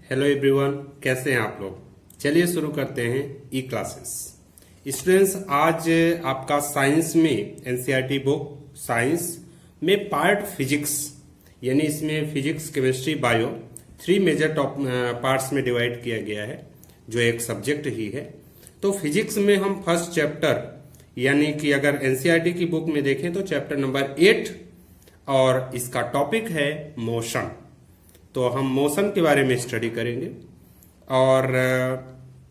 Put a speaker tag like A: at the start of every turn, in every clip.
A: Hello everyone, कैसे हैं आप लोग। चलिए शुरू करते हैं ई क्लासेस। स्टूडेंट्स, आज आपका साइंस में एनसीईआरटी बुक साइंस में पार्ट फिजिक्स, यानी इसमें physics, chemistry, bio 3 major top parts में डिवाइड किया गया है, जो एक सब्जेक्ट ही है। तो फिजिक्स में हम फर्स्ट चैप्टर, यानी कि अगर एनसीईआरटी की बुक में देखें तो चैप्टर नंबर 8, और इसका टॉपिक है मोशन। तो हम मोशन के बारे में स्टडी करेंगे। और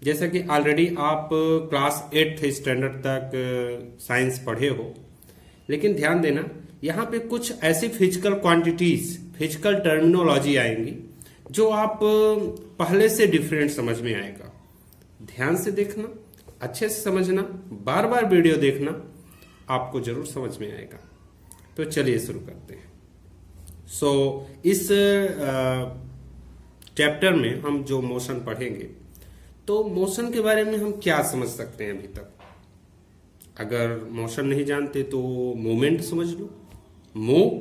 A: जैसा कि ऑलरेडी आप क्लास 8th स्टैंडर्ड तक साइंस पढ़े हो, लेकिन ध्यान देना, यहाँ पे कुछ ऐसी फिजिकल क्वांटिटीज, फिजिकल टर्मिनोलॉजी आएंगी जो आप पहले से डिफरेंट समझ में आएगा। ध्यान से देखना, अच्छे से समझना, बार बार वीडियो देखना, आपको जरूर समझ में आएगा। तो चलिए शुरू करते हैं। इस चैप्टर में हम जो मोशन पढ़ेंगे, तो मोशन के बारे में हम क्या समझ सकते हैं अभी तक। अगर मोशन नहीं जानते तो मूवमेंट समझ लो, मूव।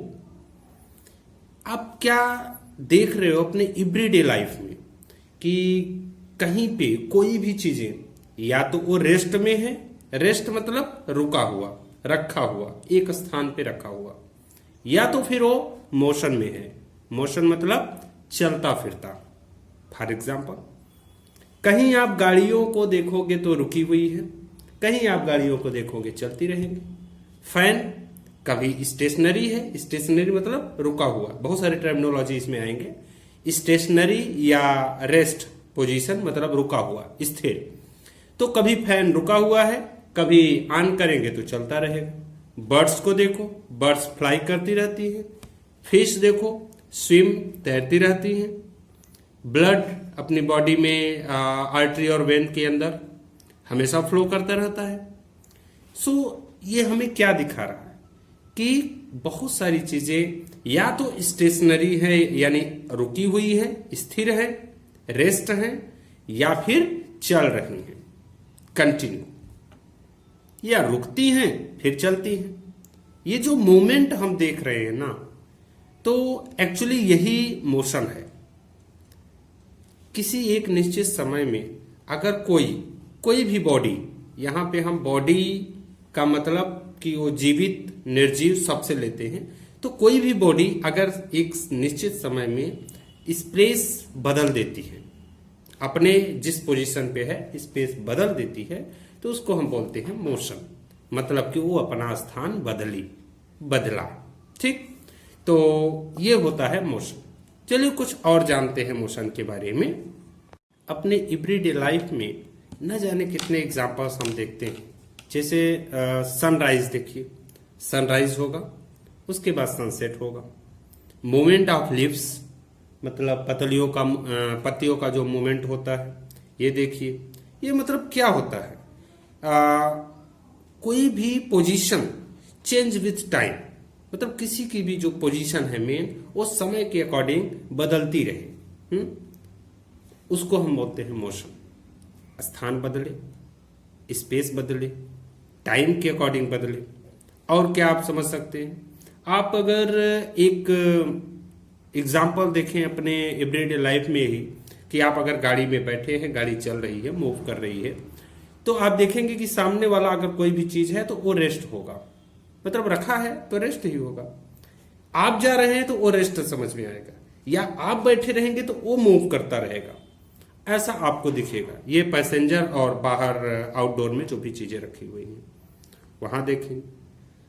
A: आप क्या देख रहे हो अपने एवरीडे लाइफ में कि कहीं पे कोई भी चीजें या तो वो रेस्ट में है, रेस्ट मतलब रुका हुआ, रखा हुआ, एक स्थान पे रखा हुआ, या तो फिर वो मोशन में है। मोशन मतलब चलता फिरता। फॉर एग्जाम्पल, कहीं आप गाड़ियों को देखोगे तो रुकी हुई है, कहीं आप गाड़ियों को देखोगे चलती रहेंगी। फैन कभी स्टेशनरी है, स्टेशनरी मतलब रुका हुआ, बहुत सारे टर्मिनोलॉजी इसमें आएंगे। स्टेशनरी या रेस्ट पोजीशन मतलब रुका हुआ, स्थिर। तो कभी फैन रुका हुआ है, कभी ऑन करेंगे तो चलता रहेगा। बर्ड्स को देखो, बर्ड्स फ्लाई करती रहती है। फिश देखो, स्विम, तैरती रहती है। ब्लड अपनी बॉडी में आर्टरी और वेन के अंदर हमेशा फ्लो करता रहता है। ये हमें क्या दिखा रहा है कि बहुत सारी चीजें या तो स्टेशनरी है, यानी रुकी हुई है, स्थिर है, रेस्ट है, या फिर चल रही हैं कंटिन्यू, या रुकती हैं फिर चलती हैं। ये जो मूवमेंट हम देख रहे हैं ना, तो एक्चुअली यही मोशन है। किसी एक निश्चित समय में अगर कोई भी बॉडी, यहां पे हम बॉडी का मतलब कि वो जीवित, निर्जीव सबसे लेते हैं, तो कोई भी बॉडी अगर एक निश्चित समय में स्पेस बदल देती है, अपने जिस पोजीशन पे है स्पेस बदल देती है, तो उसको हम बोलते हैं मोशन। मतलब कि वो अपना स्थान बदला। ठीक, तो ये होता है मोशन। चलिए कुछ और जानते हैं मोशन के बारे में। अपने एवरीडे लाइफ में न जाने कितने एग्जांपल्स हम देखते हैं। जैसे सनराइज देखिए, सनराइज होगा, उसके बाद सनसेट होगा। मूवमेंट ऑफ लीव्स मतलब पत्तियों का जो मूवमेंट होता है, ये देखिए। ये मतलब क्या होता है, कोई भी पोजीशन चेंज विथ टाइम, मतलब किसी की भी जो पोजीशन है मेन, वो समय के अकॉर्डिंग बदलती रहे, उसको हम बोलते हैं मोशन। स्थान बदले, स्पेस बदले, टाइम के अकॉर्डिंग बदले। और क्या आप समझ सकते हैं, आप अगर एक एग्जाम्पल देखें अपने एवरीडे लाइफ में ही, कि आप अगर गाड़ी में बैठे हैं, गाड़ी चल रही है, मूव कर रही है, तो आप देखेंगे कि सामने वाला अगर कोई भी चीज है तो वो रेस्ट होगा, मतलब रखा है तो रेस्ट ही होगा। आप जा रहे हैं तो वो रेस्ट समझ में आएगा, या आप बैठे रहेंगे तो वो मूव करता रहेगा, ऐसा आपको दिखेगा। ये पैसेंजर और बाहर आउटडोर में जो भी चीजें रखी हुई हैं वहां देखें।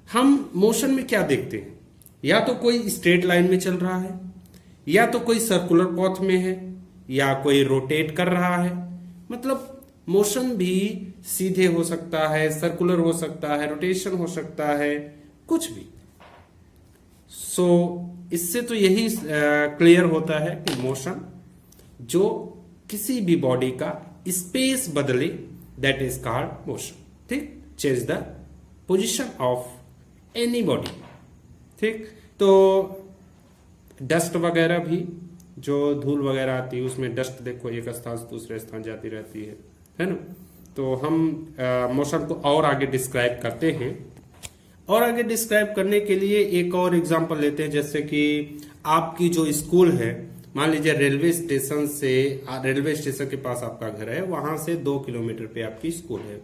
A: हम मोशन में क्या देखते हैं, या तो कोई स्ट्रेट लाइन में चल रहा है, या तो कोई सर्कुलर पथ में है, या कोई रोटेट कर रहा है। मतलब मोशन भी सीधे हो सकता है, सर्कुलर हो सकता है, रोटेशन हो सकता है, कुछ भी। इससे तो यही क्लियर होता है कि मोशन जो किसी भी बॉडी का स्पेस बदले, दैट इज कॉल्ड मोशन। ठीक, change the position of any body. ठीक, तो डस्ट वगैरह भी, जो धूल वगैरह आती है, उसमें डस्ट देखो एक स्थान से दूसरे स्थान जाती रहती है ना। तो हम मोशन को और आगे डिस्क्राइब करते हैं। और आगे डिस्क्राइब करने के लिए एक और एग्जांपल लेते हैं। जैसे कि आपकी जो स्कूल है मान लीजिए रेलवे स्टेशन के पास आपका घर है, वहां से 2 किलोमीटर पे आपकी स्कूल है।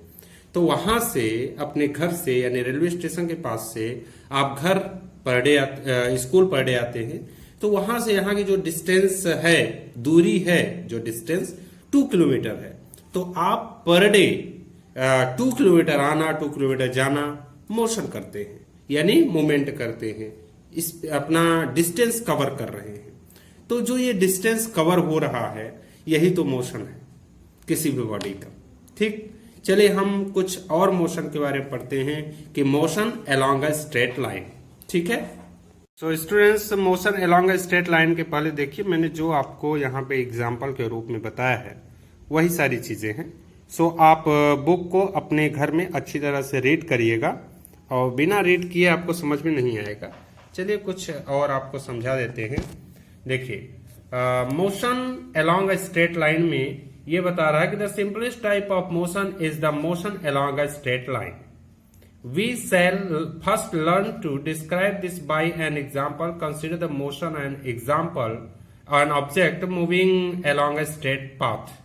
A: तो वहां से अपने घर से यानी रेलवे स्टेशन के पास से आप घर स्कूल पर डे आते हैं, तो वहां से यहाँ की जो डिस्टेंस है, दूरी है, जो डिस्टेंस 2 किलोमीटर है। तो आप पर डे 2 किलोमीटर आना, 2 किलोमीटर जाना मोशन करते हैं, यानी मूवमेंट करते हैं, इस अपना डिस्टेंस कवर कर रहे हैं। तो जो ये डिस्टेंस कवर हो रहा है, यही तो मोशन है किसी भी बॉडी का। ठीक, चलिए हम कुछ और मोशन के बारे में पढ़ते हैं कि motion along a straight line. ठीक है, so students, motion along a straight line के पहले देखिए मैंने जो आपको यहाँ पे एग्जाम्पल के रूप में बताया है वही सारी चीजें हैं। सो आप बुक को अपने घर में अच्छी तरह से रीड करिएगा, और बिना रीड किए आपको समझ में नहीं आएगा। चलिए कुछ और आपको समझा देते हैं। देखिए, motion along a straight line में ये बता रहा है कि the simplest type of motion is the motion along a straight line. We shall first learn to describe this by an example. Consider the motion and example an object moving along a straight path.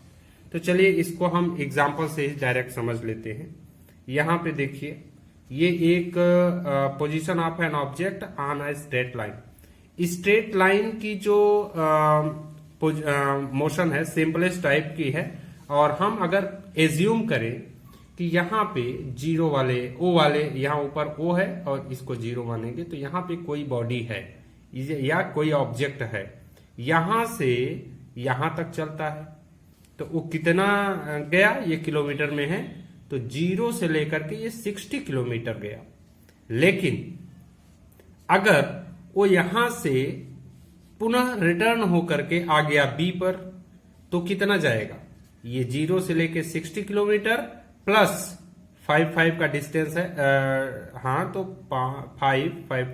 A: तो चलिए इसको हम example से ही direct समझ लेते हैं। यहाँ पे देखिए, ये एक position of an object on a straight line. Straight line की जो मोशन है सिंपलेस्ट टाइप की है, और हम अगर एज्यूम करें कि यहाँ पे जीरो वाले ओ वाले, यहाँ ऊपर ओ है और इसको जीरो मानेंगे, तो यहाँ पे कोई बॉडी है या कोई ऑब्जेक्ट है, यहां से यहां तक चलता है, तो वो कितना गया, ये किलोमीटर में है, तो जीरो से लेकर के ये 60 किलोमीटर गया। लेकिन अगर वो यहां से पुनः रिटर्न होकर के आ गया बी पर, तो कितना जाएगा, ये जीरो से लेके 60 किलोमीटर प्लस 5 का डिस्टेंस है, हाँ, तो 5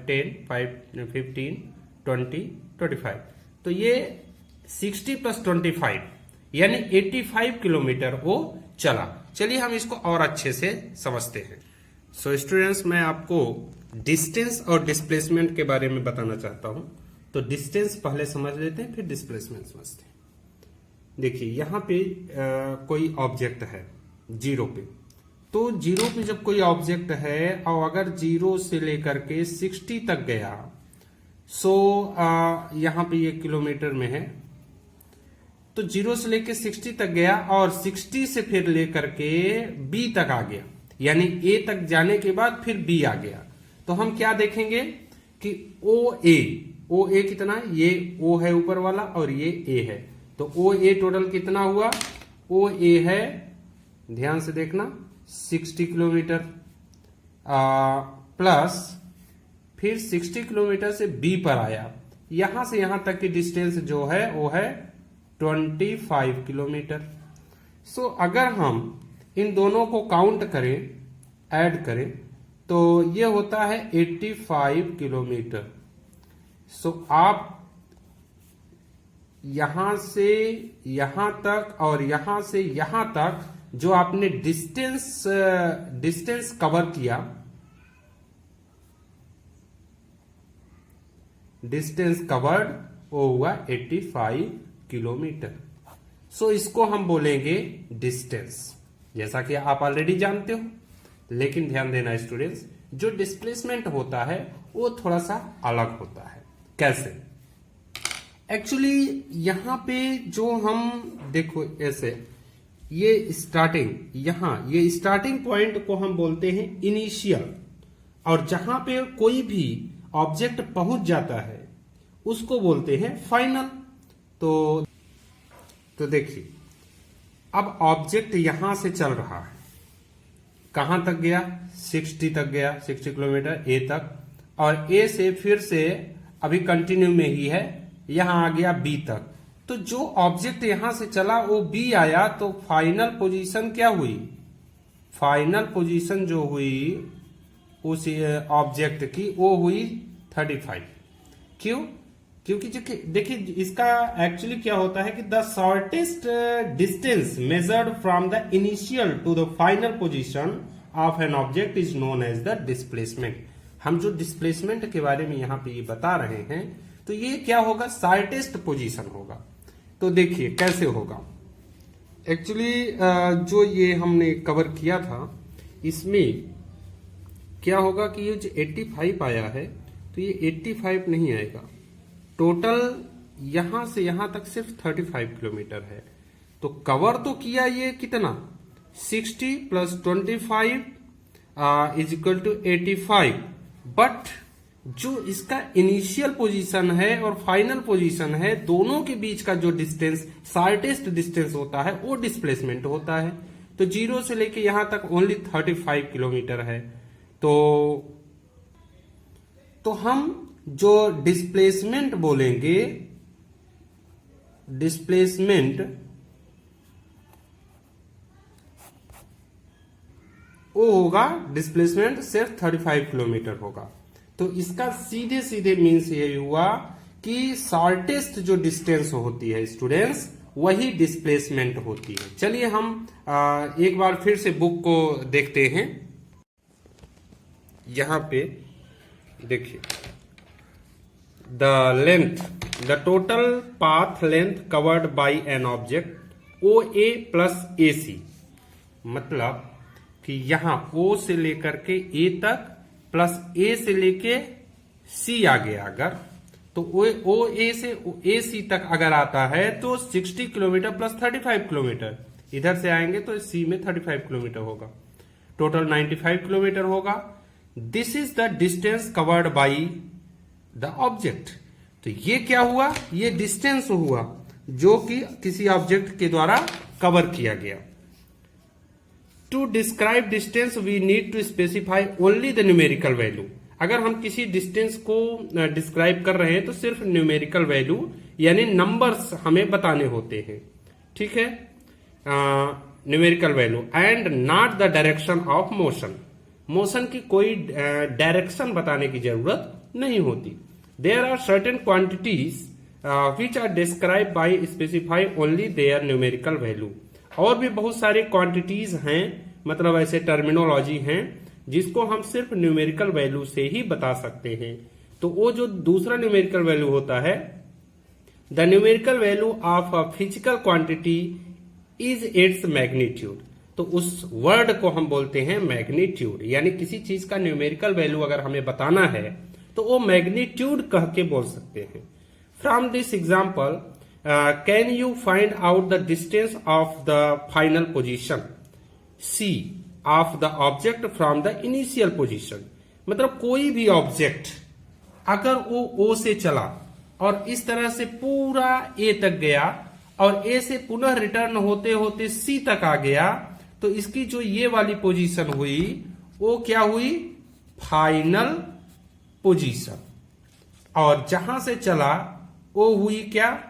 A: 10 5 15 20 25, तो ये 60 प्लस 25 यानी 85 किलोमीटर वो चला। चलिए हम इसको और अच्छे से समझते हैं। सो स्टूडेंट्स, मैं आपको डिस्टेंस और डिस्प्लेसमेंट के बारे में बताना चाहता हूं। तो डिस्टेंस पहले समझ लेते हैं, फिर डिस्प्लेसमेंट समझते हैं। देखिए यहाँ पे कोई ऑब्जेक्ट है जीरो पे, तो जीरो पे जब कोई ऑब्जेक्ट है और अगर जीरो से लेकर के 60 तक गया, सो यहाँ पे ये किलोमीटर में है, तो जीरो से लेकर 60 तक गया और 60 से फिर लेकर के बी तक आ गया, यानी ए तक जाने के बाद फिर बी आ गया। तो हम क्या देखेंगे कि ओ ए कितना, ये ओ है ऊपर वाला और ये ए है, तो ओ ए टोटल कितना हुआ, ओ ए है, ध्यान से देखना, 60 किलोमीटर प्लस फिर 60 किलोमीटर से बी पर आया, यहां से यहां तक की डिस्टेंस जो है वो है 25 किलोमीटर। सो अगर हम इन दोनों को काउंट करें, ऐड करें, तो ये होता है 85 किलोमीटर। सो आप यहां से यहां तक और यहां से यहां तक जो आपने डिस्टेंस कवर किया, डिस्टेंस कवर्ड वो हुआ 85 किलोमीटर। सो इसको हम बोलेंगे डिस्टेंस, जैसा कि आप ऑलरेडी जानते हो। लेकिन ध्यान देना स्टूडेंट्स, जो डिस्प्लेसमेंट होता है वो थोड़ा सा अलग होता है। कैसे? एक्चुअली यहां पे जो हम देखो, ऐसे ये स्टार्टिंग, यहां ये स्टार्टिंग पॉइंट को हम बोलते हैं इनिशियल, और जहां पे कोई भी ऑब्जेक्ट पहुंच जाता है उसको बोलते हैं फाइनल। तो देखिए, अब ऑब्जेक्ट यहां से चल रहा है, कहां तक गया, 60 तक गया, 60 किलोमीटर ए तक, और ए से फिर से अभी कंटिन्यू में ही है, यहां आ गया बी तक। तो जो ऑब्जेक्ट यहां से चला वो बी आया, तो फाइनल पोजीशन क्या हुई, फाइनल पोजीशन जो हुई उस ऑब्जेक्ट की वो हुई 35। क्यों? क्योंकि देखिए इसका एक्चुअली क्या होता है कि the shortest distance measured from the initial to the final position of an object is known as the displacement. हम जो डिस्प्लेसमेंट के बारे में यहाँ पे ये बता रहे हैं, तो ये क्या होगा, शॉर्टेस्ट पोजीशन होगा। तो देखिए कैसे होगा। एक्चुअली जो ये हमने कवर किया था इसमें क्या होगा कि ये जो 85 आया है तो ये 85 नहीं आएगा, टोटल यहां से यहां तक सिर्फ 35 किलोमीटर है। तो कवर तो किया ये कितना, 60 plus 25 is equal to 85, but जो इसका इनिशियल पोजीशन है और फाइनल पोजीशन है दोनों के बीच का जो डिस्टेंस, शॉर्टेस्ट डिस्टेंस होता है वो डिस्प्लेसमेंट होता है। तो 0 से लेके यहां तक ओनली 35 किलोमीटर है। तो हम जो डिस्प्लेसमेंट बोलेंगे, डिस्प्लेसमेंट वो होगा, डिस्प्लेसमेंट सिर्फ 35 किलोमीटर होगा। तो इसका सीधे सीधे मीन्स ये हुआ कि शॉर्टेस्ट जो डिस्टेंस होती है स्टूडेंट्स वही डिस्प्लेसमेंट होती है। चलिए हम एक बार फिर से बुक को देखते हैं। यहां पे देखिए, the total path length covered by an object O A plus A C, मतलब कि यहां O से लेकर के A तक प्लस A से लेके C आ गया अगर, तो O A से A C तक अगर आता है तो 60 किलोमीटर प्लस 35 किलोमीटर, इधर से आएंगे तो C में 35 किलोमीटर होगा, टोटल 95 किलोमीटर होगा। This is the distance covered by the object. तो ये क्या हुआ, ये डिस्टेंस हुआ जो कि किसी ऑब्जेक्ट के द्वारा कवर किया गया। To describe distance we need to specify only the numerical value. अगर हम किसी डिस्टेंस को डिस्क्राइब कर रहे हैं तो सिर्फ न्यूमेरिकल वैल्यू यानी नंबर्स हमें बताने होते हैं, ठीक है, numerical value, and not the direction of motion. Motion की कोई डायरेक्शन बताने की जरूरत नहीं होती। There are certain quantities which are describe by specify only their numerical value. और भी बहुत सारे क्वांटिटीज हैं, मतलब ऐसे टर्मिनोलॉजी हैं जिसको हम सिर्फ न्यूमेरिकल वैल्यू से ही बता सकते हैं। तो वो जो दूसरा न्यूमेरिकल वैल्यू होता है, the numerical value of a physical quantity is its magnitude. तो उस वर्ड को हम बोलते हैं मैग्नीट्यूड, यानी किसी चीज का न्यूमेरिकल वैल्यू अगर हमें बताना है तो वो मैग्नीट्यूड कह के बोल सकते हैं। From this example can you find out the distance of the final position C of the object from the initial position. मतलब कोई भी ऑब्जेक्ट अगर वो O से चला और इस तरह से पूरा A तक गया और A से पुनः रिटर्न होते होते C तक आ गया, तो इसकी जो ये वाली पोजीशन हुई वो क्या हुई, फाइनल पोजीशन, और जहां से चला वो हुई क्या,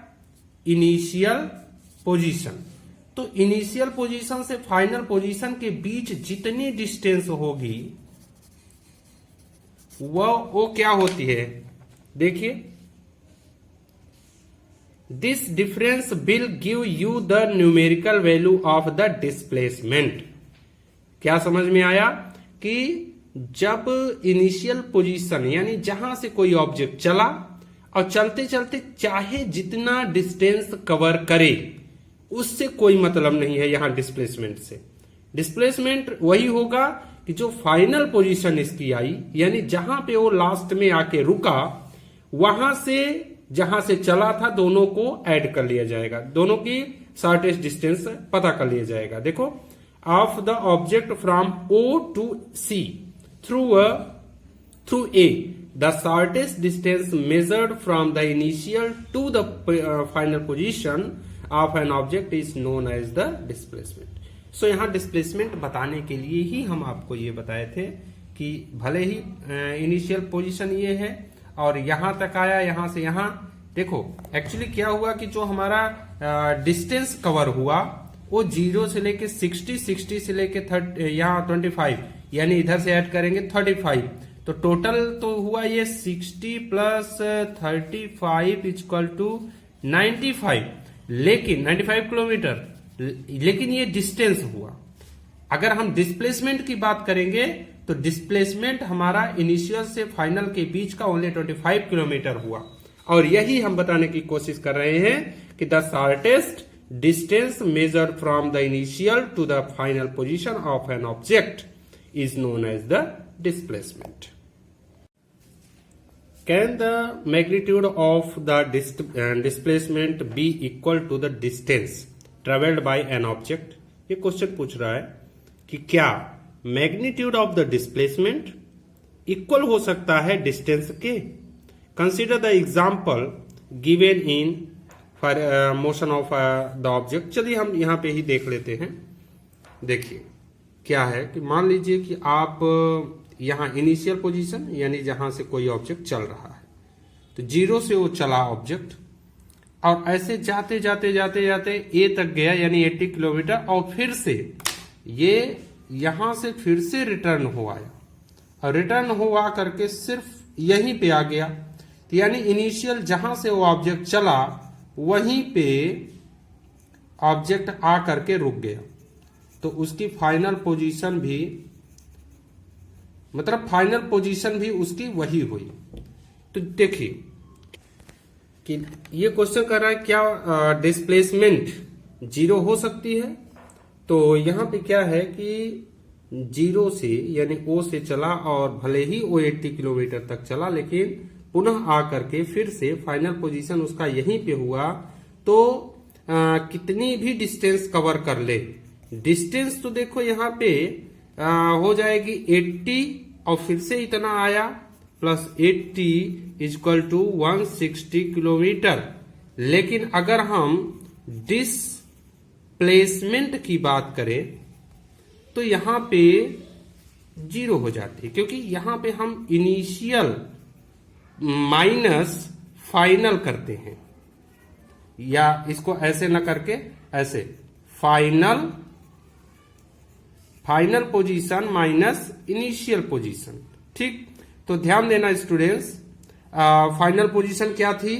A: इनिशियल पोजीशन। तो इनिशियल पोजीशन से फाइनल पोजीशन के बीच जितनी डिस्टेंस होगी वो क्या होती है, देखिए, this difference will give you the numerical value of the displacement. क्या समझ में आया कि जब इनिशियल पोजीशन यानी जहां से कोई ऑब्जेक्ट चला और चलते चलते चाहे जितना डिस्टेंस कवर करे उससे कोई मतलब नहीं है यहां डिस्प्लेसमेंट से। डिस्प्लेसमेंट वही होगा कि जो फाइनल पोजीशन इसकी आई, यानी जहां पे वो लास्ट में आके रुका वहां से जहां से चला था दोनों को ऐड कर लिया जाएगा, दोनों की शॉर्टेस्ट डिस्टेंस पता कर लिया जाएगा। देखो, of the object from O to C through A, the shortest distance measured from the initial to the final position of an object is known as the displacement. So यहाँ displacement बताने के लिए ही हम आपको ये बताए थे कि भले ही इनिशियल पोजीशन ये है और यहां तक आया, यहां से यहां, देखो एक्चुअली क्या हुआ कि जो हमारा डिस्टेंस कवर हुआ वो 0 से लेके 60 से लेके यहाँ 25, यानी इधर से ऐड करेंगे 35, तो टोटल तो हुआ ये 60 प्लस 35 इक्वल टू 95, लेकिन 95 किलोमीटर, लेकिन ये डिस्टेंस हुआ। अगर हम डिस्प्लेसमेंट की बात करेंगे तो डिस्प्लेसमेंट हमारा इनिशियल से फाइनल के बीच का ओनली 25 किलोमीटर हुआ। और यही हम बताने की कोशिश कर रहे हैं कि the shortest distance measured from the initial to the final position of an object is known as the displacement. Can the magnitude of the displacement be equal to the distance travelled by an object. ये question पूछ रहा है कि क्या magnitude of the displacement equal हो सकता है distance के. Consider the example given in for motion of the object. चलिए हम यहां पे ही देख लेते हैं. देखिए क्या है कि मान लीजिए कि आप यहां इनिशियल पोजीशन यानी जहां से कोई ऑब्जेक्ट चल रहा है, तो 0 से वो चला ऑब्जेक्ट और ऐसे जाते जाते जाते जाते ए तक गया यानी 80 किलोमीटर, और फिर से ये यहां से फिर से रिटर्न हो आया और रिटर्न हुआ करके सिर्फ यहीं पे आ गया. तो यानी इनिशियल जहां से वो ऑब्जेक्ट चला वहीं पे ऑब्जेक्ट आ करके रुक गया, तो उसकी फाइनल पोजीशन भी मतलब फाइनल पोजीशन भी उसकी वही हुई. तो देखिए कि ये क्वेश्चन कर रहा है क्या डिस्प्लेसमेंट 0 हो सकती है. तो यहां पे क्या है कि 0 से यानी O से चला और भले ही वो 80 किलोमीटर तक चला, लेकिन पुनः आकर के फिर से फाइनल पोजीशन उसका यहीं पे हुआ. तो कितनी भी डिस्टेंस कवर कर ले, डिस्टेंस तो देखो यहाँ पे हो जाएगी 80 और फिर से इतना आया प्लस 80 इक्वल टू 160 किलोमीटर. लेकिन अगर हम डिस्प्लेसमेंट की बात करें तो यहां पे 0 हो जाती है, क्योंकि यहां पे हम इनिशियल माइनस फाइनल करते हैं, या इसको ऐसे ना करके ऐसे final position minus initial position. ठीक, तो ध्यान देना स्टूडेंट्स. फाइनल पोजीशन क्या थी?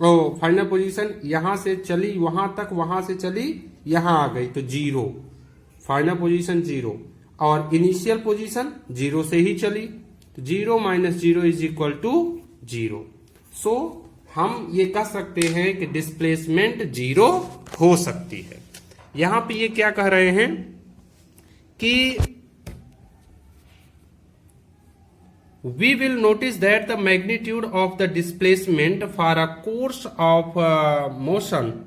A: फाइनल पोजीशन यहां से चली वहां तक, वहां से चली यहां आ गई तो 0. फाइनल पोजीशन 0 और इनिशियल पोजीशन 0 से ही चली, तो 0 माइनस 0 इज इक्वल टू 0. सो हम ये कह सकते हैं कि डिस्प्लेसमेंट 0 हो सकती है. यहां पे ये क्या कह रहे हैं कि we will notice that the magnitude of the displacement for a course of motion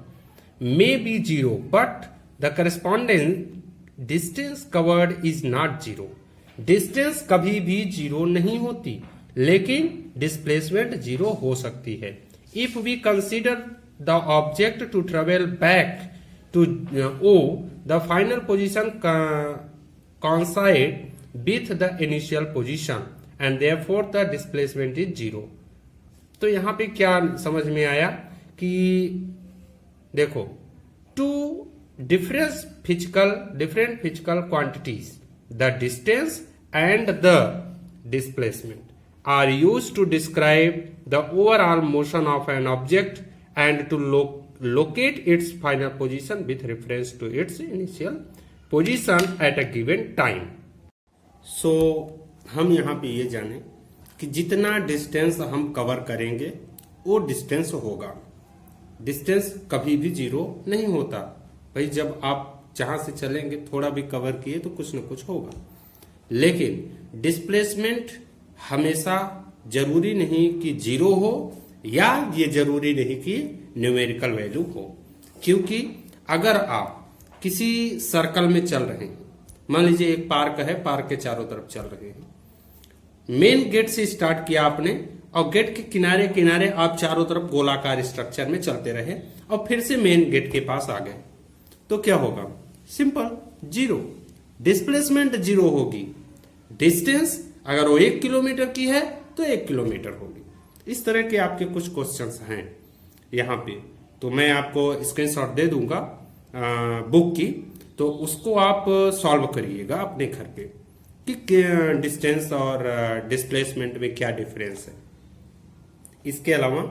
A: may be 0, but the corresponding distance covered is not 0. Distance कभी भी 0 नहीं होती, लेकिन displacement 0 हो सकती है. If we consider the object to travel back to O, the final position coincide with the initial position and therefore the displacement is 0. तो यहां पे क्या समझ में आया कि देखो two different physical quantities, the distance and the displacement, are used to describe the overall motion of an object and to locate its final position with reference to its initial position at a given time. So हम यहाँ पे ये जाने कि जितना distance हम cover करेंगे वो डिस्टेंस होगा. डिस्टेंस कभी भी 0 नहीं होता भाई. जब आप जहां से चलेंगे थोड़ा भी कवर किए तो कुछ न कुछ होगा, लेकिन डिस्प्लेसमेंट हमेशा जरूरी नहीं कि 0 हो, या ये जरूरी नहीं कि न्यूमेरिकल वैल्यू हो. क्योंकि अगर आप किसी सर्कल में चल रहे हैं, मान लीजिए एक पार्क है, पार्क के चारों तरफ चल रहे हैं, मेन गेट से स्टार्ट किया आपने और गेट के किनारे किनारे आप चारों तरफ गोलाकार स्ट्रक्चर में चलते रहे और फिर से मेन गेट के पास आ गए, तो क्या होगा? सिंपल 0. डिस्प्लेसमेंट 0 होगी. डिस्टेंस अगर वो 1 किलोमीटर की है तो 1 किलोमीटर होगी. इस तरह के आपके कुछ क्वेश्चंस हैं यहाँ पे, तो मैं आपको स्क्रीनशॉट दे दूंगा बुक की, तो उसको आप सॉल्व करिएगा अपने घर पे कि डिस्टेंस और डिस्प्लेसमेंट में क्या डिफरेंस है. इसके अलावा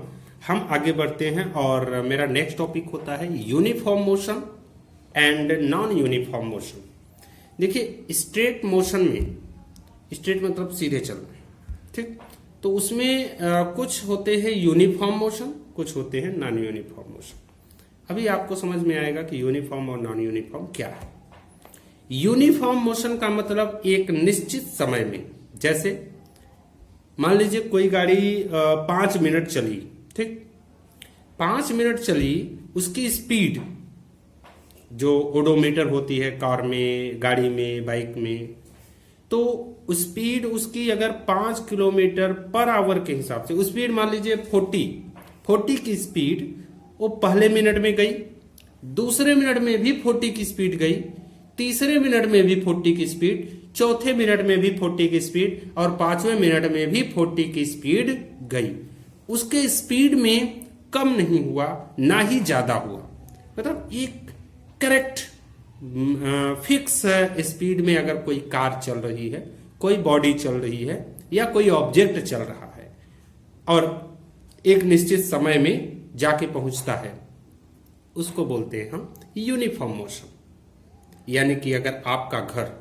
A: हम आगे बढ़ते हैं और मेरा नेक्स्ट टॉपिक होता है uniform motion and non uniform motion. देखिए स्ट्रेट मोशन में, स्ट्रेट मतलब सीधे चलना, ठीक, तो उसमें कुछ होते हैं यूनिफॉर्म मोशन, कुछ होते हैं नॉन यूनिफॉर्म मोशन। अभी आपको समझ में आएगा कि यूनिफॉर्म और नॉन यूनिफॉर्म क्या है। यूनिफॉर्म मोशन का मतलब एक निश्चित समय में, जैसे मान लीजिए कोई गाड़ी 5 मिनट चली, ठीक, 5 मिनट चली, उसकी स्पीड जो ओडोमीटर होती है कार में, गाड़ी में, बाइक में, तो स्पीड उसकी अगर 5 किलोमीटर पर आवर के हिसाब से, स्पीड मान लीजिए 40 की स्पीड वो पहले मिनट में गई, दूसरे मिनट में भी 40 की स्पीड गई, तीसरे मिनट में भी 40 की स्पीड, चौथे मिनट में भी 40 की स्पीड और 5वें मिनट में भी 40 की स्पीड गई। उसके स्पीड में कम नहीं हुआ ना ही ज्यादा हुआ, मतलब एक करेक्ट फिक्स स्पीड में अगर कोई कार चल रही है, कोई बॉडी चल रही है या कोई ऑब्जेक्ट चल रहा है और एक निश्चित समय में जाके पहुंचता है, उसको बोलते हैं हम यूनिफॉर्म मोशन। यानी कि अगर आपका घर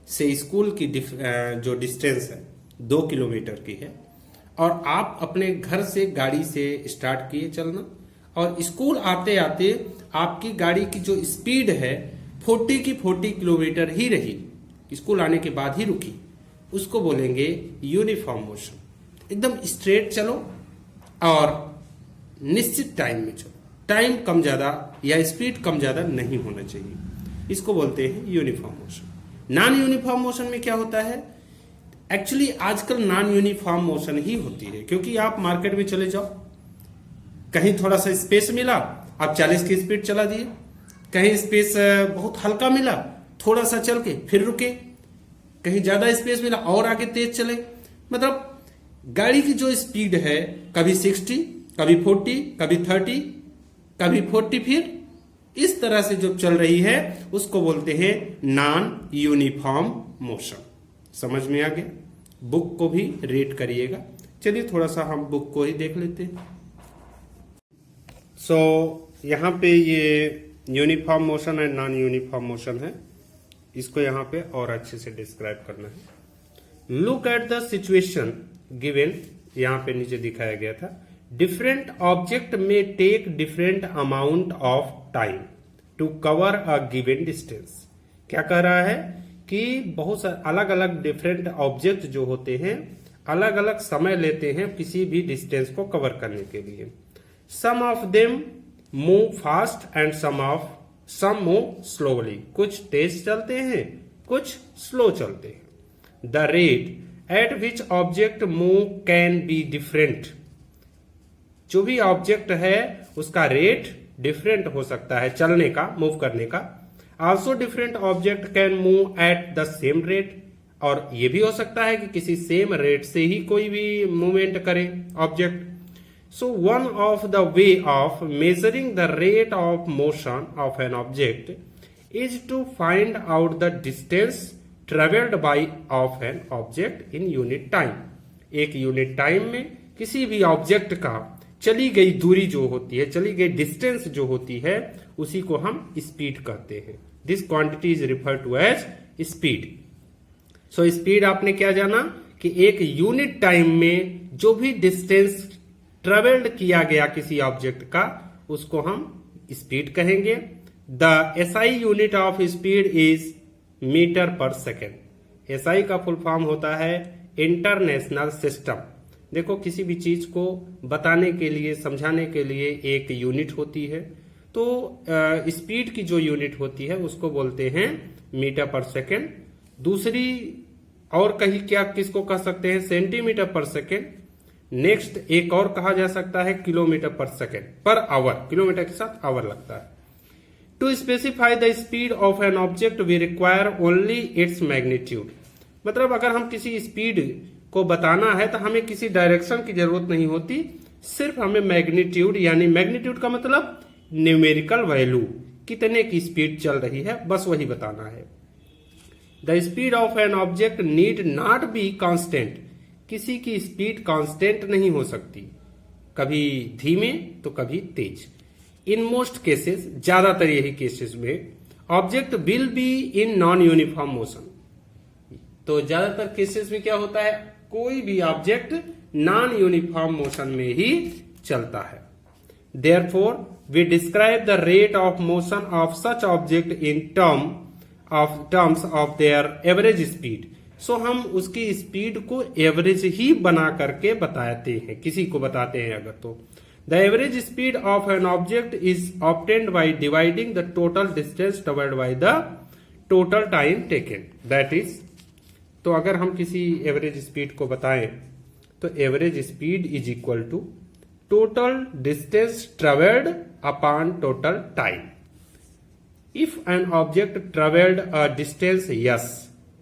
A: से स्कूल की जो डिस्टेंस है 2 किलोमीटर की है और आप अपने घर से गाड़ी से स्टार्ट किए चलना और स्कूल आते आते आपकी गाड़ी की जो स्पीड है 40 की 40 किलोमीटर ही रही, स्कूल आने के बाद ही रुकी, उसको बोलेंगे यूनिफॉर्म मोशन। एकदम स्ट्रेट चलो और निश्चित टाइम में चलो, टाइम कम ज्यादा या स्पीड कम ज्यादा नहीं होना चाहिए, इसको बोलते हैं uniform motion. Non uniform motion में क्या होता है, एक्चुअली आजकल नॉन यूनिफॉर्म मोशन ही होती है, क्योंकि आप मार्केट में चले जाओ, कहीं थोड़ा सा स्पेस मिला आप 40 की स्पीड चला दिए, कहीं स्पेस बहुत हल्का मिला थोड़ा सा चल के फिर रुके, कहीं ज्यादा स्पेस मिला और आगे तेज चले। मतलब गाड़ी की जो स्पीड है कभी 60, कभी 40, कभी 30, कभी 40, फिर इस तरह से जो चल रही है उसको बोलते हैं नॉन यूनिफॉर्म मोशन। समझ में आ गया? बुक को भी रीड करिएगा। चलिए थोड़ा सा हम बुक को ही देख लेते हैं। यहाँ पे ये uniform motion and non uniform motion है, इसको यहाँ पे और अच्छे से डिस्क्राइब करना है। Look at the situation given, यहाँ पे नीचे दिखाया गया था, डिफरेंट ऑब्जेक्ट में take different amount of time to cover a given distance. क्या कह रहा है कि बहुत सारे अलग अलग डिफरेंट ऑब्जेक्ट जो होते हैं अलग अलग समय लेते हैं किसी भी डिस्टेंस को कवर करने के लिए। Some of them move fast and some move slowly, कुछ तेज चलते हैं कुछ स्लो चलते हैं। The rate at which object move can be different, जो भी ऑब्जेक्ट है उसका रेट डिफरेंट हो सकता है चलने का, मूव करने का। Also different object can move at the same rate, और ये भी हो सकता है कि किसी सेम रेट से ही कोई भी मूवमेंट करे object. So one of the way of measuring the rate of motion of an object is to find out the distance traveled by of an object in unit time. एक unit time में किसी भी object का चली गई दूरी जो होती है, चली गई डिस्टेंस जो होती है, उसी को हम स्पीड कहते हैं। This quantity is refer to as speed. So speed आपने क्या जाना कि एक यूनिट टाइम में जो भी डिस्टेंस ट्रेवल्ड किया गया किसी ऑब्जेक्ट का, उसको हम स्पीड कहेंगे। The SI unit of speed is metre per second. SI का फुल फॉर्म होता है इंटरनेशनल सिस्टम। देखो किसी भी चीज को बताने के लिए, समझाने के लिए एक यूनिट होती है, तो स्पीड की जो यूनिट होती है उसको बोलते हैं मीटर पर सेकेंड। दूसरी और कहीं क्या किसको कह सकते हैं, सेंटीमीटर पर सेकेंड। नेक्स्ट एक और कहा जा सकता है किलोमीटर पर सेकेंड पर आवर, किलोमीटर के साथ आवर लगता है। To specify the speed of an object we require only its magnitude. मतलब अगर हम किसी स्पीड को बताना है तो हमें किसी डायरेक्शन की जरूरत नहीं होती, सिर्फ हमें मैग्नीट्यूड, यानी मैग्नीट्यूड का मतलब न्यूमेरिकल वैल्यू, कितने की स्पीड चल रही है, बस वही बताना है। The speed of an object need not be constant. किसी की स्पीड कांस्टेंट नहीं हो सकती, कभी धीमे तो कभी तेज। इन मोस्ट केसेस, ज्यादातर यही केसेस में, object will be in non uniform motion. तो ज्यादातर केसेस में क्या होता है, कोई भी ऑब्जेक्ट नॉन यूनिफॉर्म मोशन में ही चलता है। Therefore, we describe the rate of motion of such object in terms of their average speed. So हम उसकी स्पीड को एवरेज ही बना करके बताते हैं, किसी को बताते हैं अगर तो। The average speed of an object is obtained by dividing the total distance covered by the total time taken. That is, तो अगर हम किसी एवरेज स्पीड को बताएं तो average speed is equal to total distance travelled upon total time. If an object travelled a distance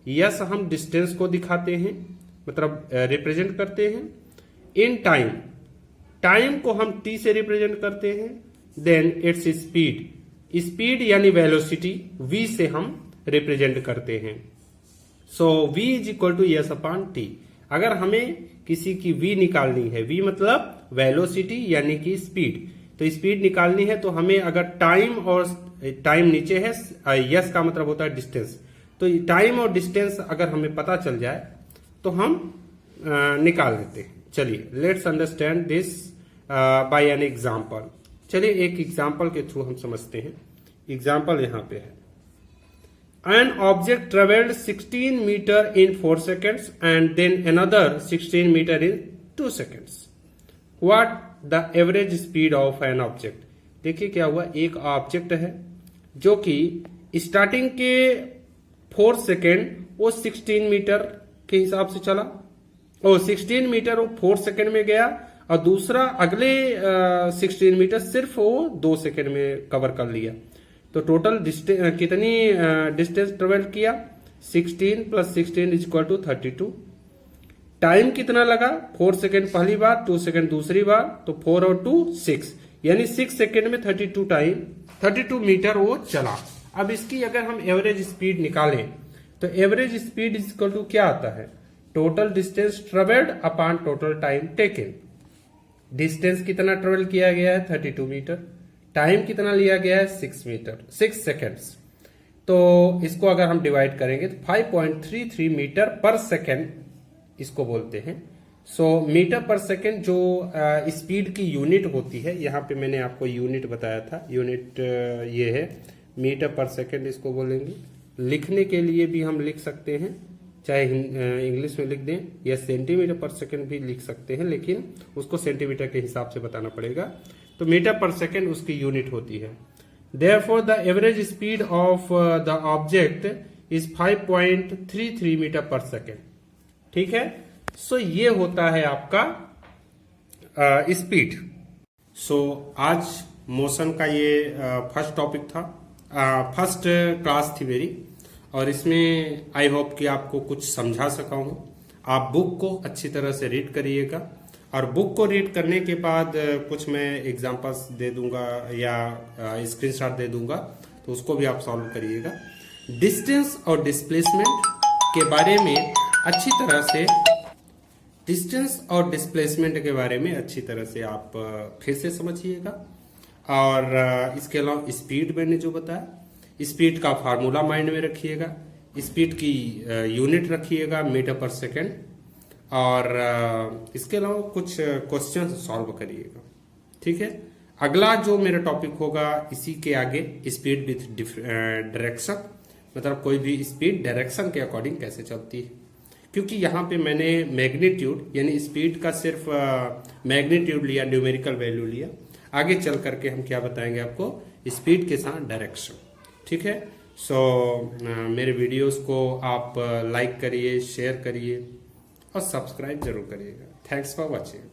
A: s हम distance को दिखाते हैं, मतलब रिप्रेजेंट करते हैं। इन टाइम को हम टी से रिप्रेजेंट करते हैं। देन इट्स स्पीड यानी वेलोसिटी वी से हम रिप्रेजेंट करते हैं। So v is equal to s upon t. अगर हमें किसी की v निकालनी है, v मतलब वेलोसिटी यानी कि स्पीड, तो स्पीड निकालनी है तो हमें अगर टाइम नीचे है, यस का मतलब होता है डिस्टेंस, तो टाइम और डिस्टेंस अगर हमें पता चल जाए तो हम निकाल देते हैं। चलिए let's understand this by an example. चलिए एक एग्जाम्पल के थ्रू हम समझते हैं। एग्जाम्पल यहां पे है, an object traveled 16 meter in 4 seconds and then another 16 meter in 2 seconds. What the average speed of an object? देखिए क्या हुआ, एक ऑब्जेक्ट है जो कि स्टार्टिंग के 4 सेकेंड वो 16 मीटर के हिसाब से चला, और 16 मीटर वो 4 सेकेंड में गया, और दूसरा अगले 16 मीटर सिर्फ वो 2 सेकेंड में कवर कर लिया। तो टोटल कितनी डिस्टेंस ट्रेवल किया, 16 plus 16 is equal to 32। Time कितना लगा, 4 सेकेंड पहली बार, 2 सेकेंड दूसरी बार, तो 4 और 2 6, यानी 6 सेकेंड में 32 मीटर वो चला। अब इसकी अगर हम एवरेज स्पीड निकालें तो average speed is equal to क्या आता है, total distance travelled upon total time taken. Distance कितना ट्रेवल किया गया है, 32 मीटर। टाइम कितना लिया गया है, 6 सेकेंड्स। तो इसको अगर हम डिवाइड करेंगे तो 5.33 मीटर पर सेकेंड इसको बोलते हैं। सो मीटर पर सेकेंड जो स्पीड की यूनिट होती है, यहाँ पे मैंने आपको यूनिट बताया था, यूनिट ये है मीटर पर सेकेंड इसको बोलेंगे। लिखने के लिए भी हम लिख सकते हैं, चाहे इंग्लिश में लिख दें या सेंटीमीटर पर सेकेंड भी लिख सकते हैं, लेकिन उसको सेंटीमीटर के हिसाब से बताना पड़ेगा। तो मीटर पर सेकेंड उसकी यूनिट होती है। Therefore, the average speed of the object is 5.33 metre per second. ठीक है, सो ये होता है आपका स्पीड। सो आज मोशन का ये फर्स्ट टॉपिक था, फर्स्ट क्लास थी मेरी, और इसमें आई होप कि आपको कुछ समझा सका हूं। आप बुक को अच्छी तरह से रीड करिएगा, और बुक को रीड करने के बाद कुछ मैं एग्जांपल्स दे दूंगा या स्क्रीनशॉट दे दूंगा, तो उसको भी आप सॉल्व करिएगा। डिस्टेंस और डिस्प्लेसमेंट के बारे में अच्छी तरह से, डिस्टेंस और डिस्प्लेसमेंट के बारे में अच्छी तरह से आप फिर से समझिएगा। और इसके अलावा स्पीड मैंने जो बताया, स्पीड का फार्मूला माइंड में रखिएगा, स्पीड की यूनिट रखिएगा मीटर पर सेकेंड, और इसके अलावा कुछ क्वेश्चन सॉल्व करिएगा। ठीक है, अगला जो मेरा टॉपिक होगा इसी के आगे, स्पीड विथ डायरेक्शन, मतलब कोई भी स्पीड डायरेक्शन के अकॉर्डिंग कैसे चलती है। क्योंकि यहाँ पे मैंने मैग्नीट्यूड यानी स्पीड का सिर्फ मैग्नीट्यूड लिया, न्यूमेरिकल वैल्यू लिया। आगे चल करके हम क्या बताएंगे आपको, स्पीड के साथ डायरेक्शन। ठीक है, सो मेरे वीडियोस को आप लाइक करिए, शेयर करिए और सब्सक्राइब जरूर करिएगा। Thanks for watching.